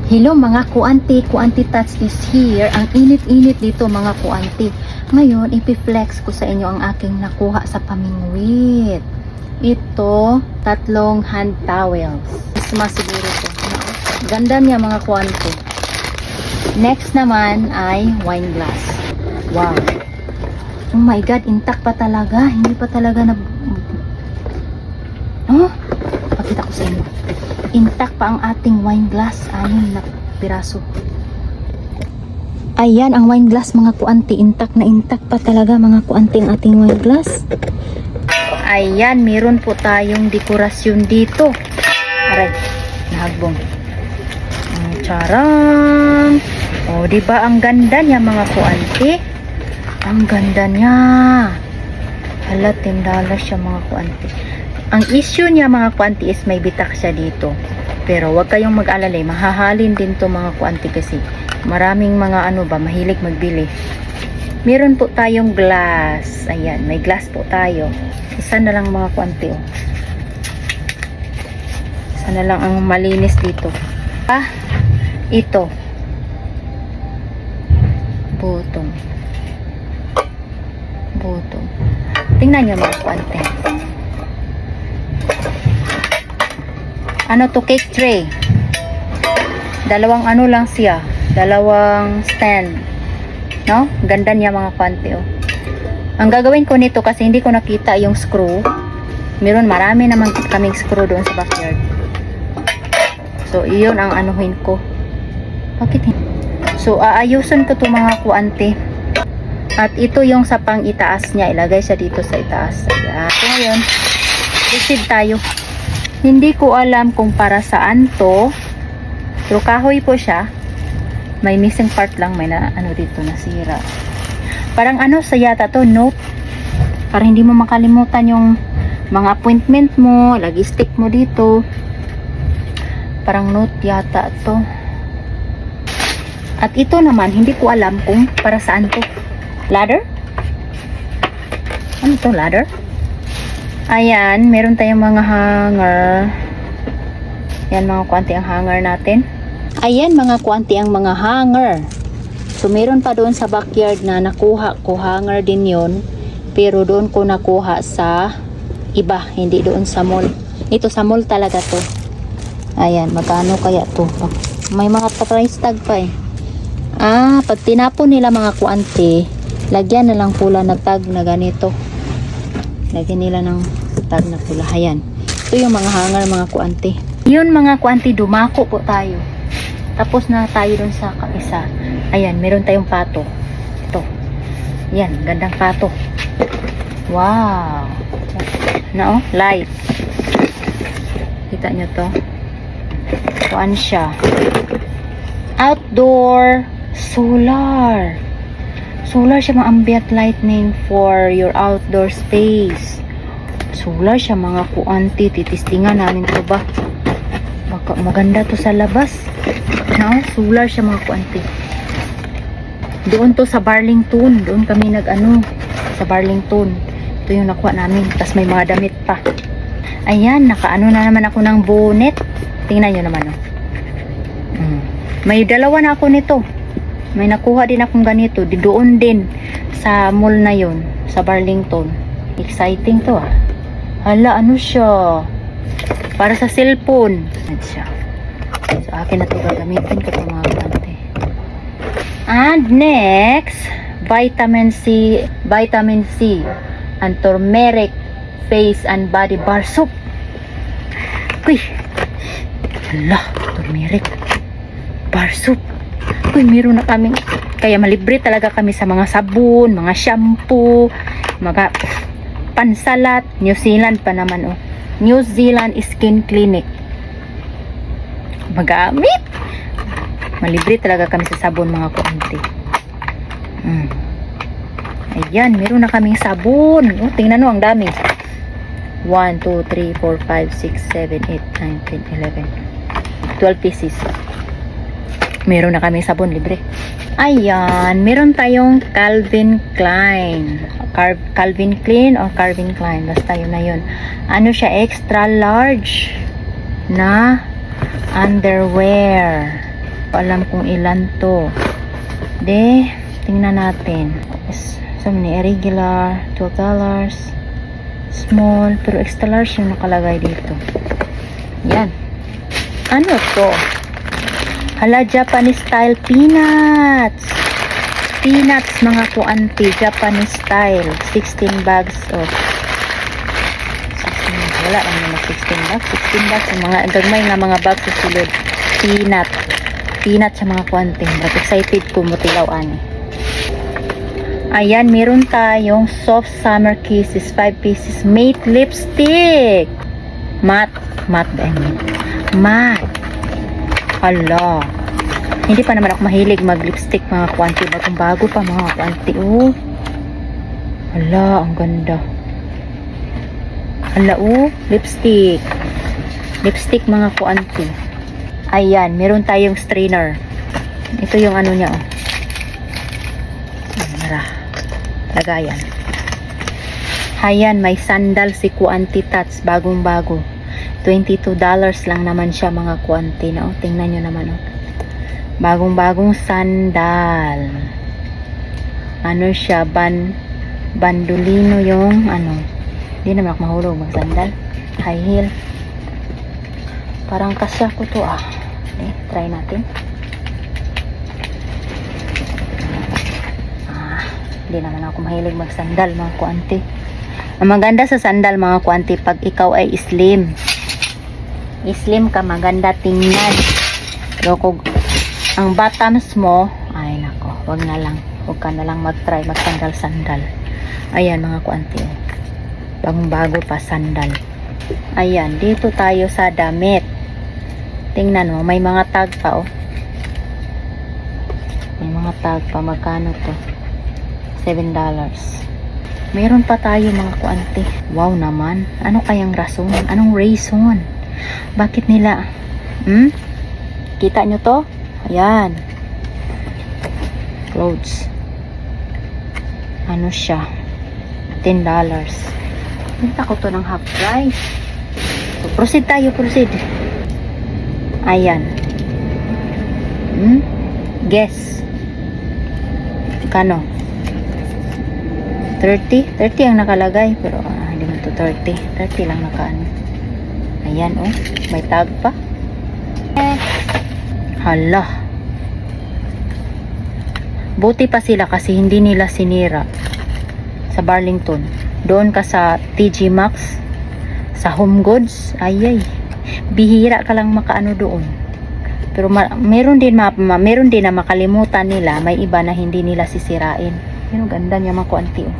Hello mga kuanti, Kuanti Tats is here. Ang init-init dito mga kuanti. Ngayon, ipiflex ko sa inyo ang aking nakuha sa pamingwit. Ito, 3 hand towels. Christmas siguro to. Ganda niya mga kuanti. Next naman ay wine glass. Wow. Oh my God, intact pa talaga. Hindi pa talaga na... Oh, pakita ko sa inyo. Intact pa ang ating wine glass. 6 na piraso. Ayan ang wine glass mga kuanti. Intact na intact pa talaga mga kuanti ang ating wine glass. Ayan, meron po tayong dekorasyon dito. Aray, nahagbong. Charang. O, diba ang ganda niya mga kuanti? Ang ganda niya. Hala, $10 siya mga kuanti. Ang issue niya mga kuanti is may bitak siya dito. Pero wag kayong mag-alalay, mahahalin din to mga kuanti kasi maraming mga mahilig magbili. Meron po tayong glass. Ayan, may glass po tayo. Isa na lang mga kuanti. Oh. Isa na lang ang malinis dito. Ito. Butong. Butong. Tingnan nyo mga kuanti. Ano to, cake tray. Dalawang lang siya. Dalawang stand. No? Ganda niya mga kuanti. Oh. Ang gagawin ko nito kasi hindi ko nakita yung screw. Marami naman kaming screw doon sa backyard. So, iyon ang anuhin ko. Bakit hindi? So, aayusin ko to mga kuanti. At ito yung sa pang itaas niya. Ilagay siya dito sa itaas. Ayan. So, ngayon, proceed tayo. Hindi ko alam kung para saan to. Pero kahoy po siya. May missing part lang. May dito nasira. Parang sa yata to, note. Para hindi mo makalimutan yung mga appointment mo. Lagi stick mo dito. Parang note yata to. At ito naman, hindi ko alam kung para saan to. Ladder? Ano to, ladder? Ayan, meron tayong mga hanger. Yan mga kuanti ang hanger natin. Ayan mga kuanti ang mga hanger. So meron pa doon sa backyard na nakuha ko, hanger din yon. Pero doon ko nakuha sa iba, hindi doon sa mall. Ito sa mall talaga to. Ayan, magkano kaya to? May mga price tag pa eh. Pag tinapon nila mga kuanti, lagyan na lang pula na tag na ganito. Lagyan nila ng tag na pula. Ayan. Ito yung mga hanger mga kuanti. Yun mga kuanti, dumako po tayo. Tapos na tayo dun sa kapisa. Ayan, meron tayong pato. Ito. Ayan, gandang pato. Wow. Light. Kita nyo to? Kuan siya. Outdoor solar. Solar siya mga ambient lighting for your outdoor space. Solar siya mga kuanti. Titistingan namin to ba? Baka maganda to sa labas. No? Solar siya mga kuanti. Doon to sa Burlington. Doon kami sa Burlington. Ito yung nakuha namin. Tapos may mga damit pa. Ayan, nakaano na naman ako ng bonnet. Tingnan nyo naman. May dalawa na ako nito. May nakuha din akong ganito. Doon din sa mall na yun. Sa Burlington. Exciting to Hala, siya? Para sa cellphone. Siya. So, akin na ito gagamitin ko mga kuanti. And next, vitamin C and turmeric face and body bar soap. Uy. Hala, turmeric bar soap. Uy, meron na kami. Kaya malibre talaga kami sa mga sabon, mga shampoo, mga pansalat. New Zealand pa naman New Zealand Skin Clinic. Magamit. Malibre talaga kami sa sabon mga kuanti. Ayan, meron na kaming sabon. Tingnan ang dami. 1, 2, 3, 4, 5, 6, 7, 8, 9, 10, 11. 12 pieces. Meron na kami sabon libre. Ayan, meron tayong Calvin Klein. Calvin Klein o Calvin Klein. Basta yun na yun. Siya, extra large na underwear. ko alam kung ilan to. De, tingnan natin. So many irregular, $12. Small, pero extra large yung nakalagay dito. Yan. Ano to? Hala, Japanese style peanuts. Peanuts, mga kuanti. Japanese style. 16 bags of. 16, wala lang naman 16 bags. 16 bags. Yung mga gagmay nga mga bags sa sulod. Peanut. Peanut sa mga kuanti. But excited ko mutilawan eh. Ayan, meron tayong soft summer kisses, 5 pieces, matte lipstick. Matte I mean. Matte. Hala. Hindi pa naman ako mahilig mag-lipstick, mga kuanti. Bagong bago pa, mga kuanti. Oh. Hala, ang ganda. Hala, oh. Lipstick. Lipstick, mga kuanti. Ayan, meron tayong strainer. Ito yung ano niya, oh. Lagayan. Ayan, may sandal si Kuanti Tats, bagong bago. $22 lang naman siya, mga kuanti na. Oh, tingnan nyo naman, oh. Bagong bagong sandal. Ano siya, bandolino yung ano. Hindi naman ako mahulog mag sandal. High heel. Parang kasya ko to, ah. Okay, try natin. Hindi naman ako mahilig magsandal, mga kuanti. Ang maganda sa sandal, mga kuanti, pag ikaw ay slim. Slim ka, maganda tingnan. Pero kung ang bottoms mo, ay nako, wag na lang. Wag ka na lang mag-try magsandal-sandal. Ayan, mga kuanti. Bagong bago pa sandal. Ayan, dito tayo sa damit. Tingnan mo, may mga tag pa, oh. May mga tag pa, magkano to? $7. Meron pa tayo, mga kuanti. Wow naman. Ano kayang rason? Anong reason? Bakit nila? Kita nyo to? Ayan. Clothes. Ano siya? $10. Benta ko to ng half price. So, proceed tayo, proceed. Ayan. Guess. Kano? 30 ang nakalagay, pero hindi man to 30 lang nakaano. Ayan, oh, may tag pa. Hala, buti pa sila kasi hindi nila sinira sa Burlington. Doon ka sa TG Maxx, sa Home Goods, ayay, bihira ka lang makaano doon. Pero meron din na makalimutan nila, may iba na hindi nila sisirain. Pero ganda niya, mga kuanti, oh.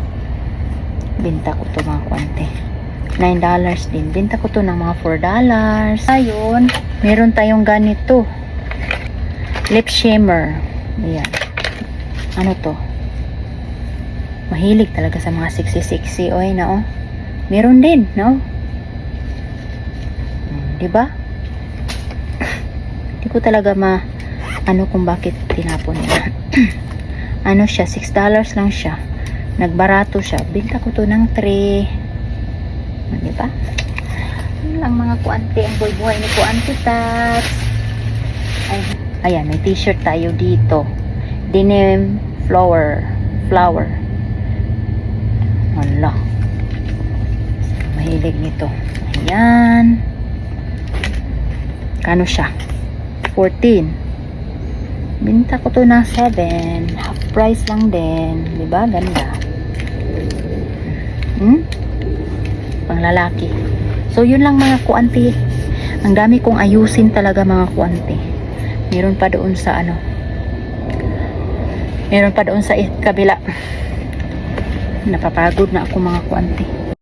Binta ko to, mga kuanti. $9 din. Binta ko to ng mga $4. Ayun, meron tayong ganito. Lip shimmer. Ayan. Ano to? Mahilig talaga sa mga sexy. Oy, na, oh. Meron din, no? Diba? Hindi ko talaga ano kung bakit tinapon nila. Ano siya, $6 lang siya. Nagbarato siya. Binta ko to ng 3. Diba? Yun lang, mga kuanti. Ang buhay ni Kuanti Tats. Ayan, may t-shirt tayo dito. Denim flower. Wala. Mahilig nito. Ayan. Kano siya? 14. Binta ko to na 7. Half price lang din. Diba? Ganda. Pang lalaki. So, yun lang, mga kuanti. Ang dami kong ayusin talaga, mga kuanti. Meron pa doon sa ano. Meron pa doon sa kabila. Napapagod na ako, mga kuanti.